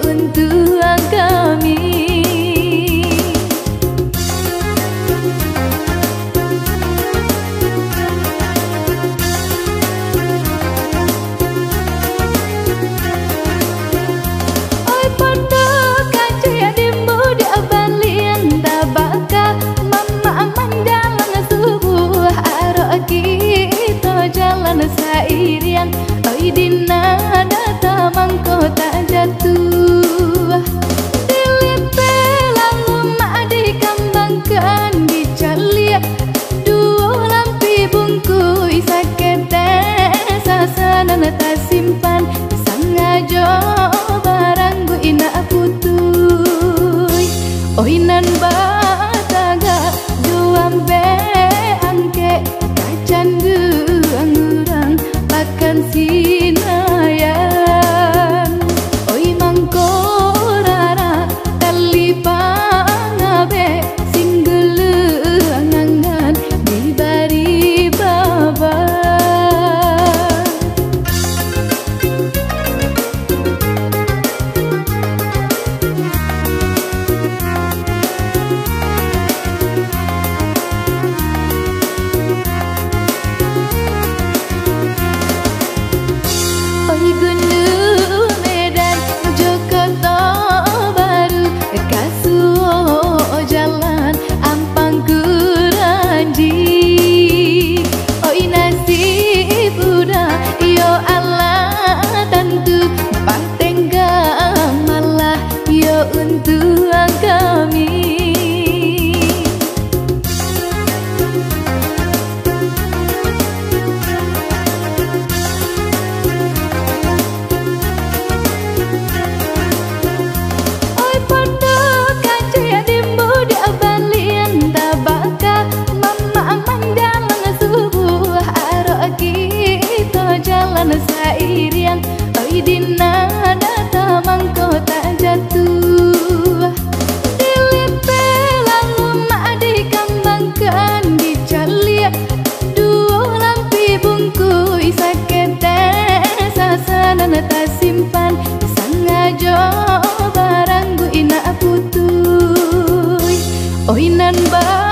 Untuk kami oi podo kacaya dimbu di abalian tabaka mama mandalang subuh aro kita jalan sairian oi dina data mangkota jatuh tak simpan sangajo barang gu ina putui oi nan bataga duambe angke kacan angurang pakan sinayan oi mangkorara kali pangabe singgulu angangan di bari baba. Untuk kami oi podo kacaya dimbu di abalian tabaka mama mandalang subuh aro kita jalan sairian oi dina data mangkota jatuh tak simpan sangajo barang gu ina putui oi nan ba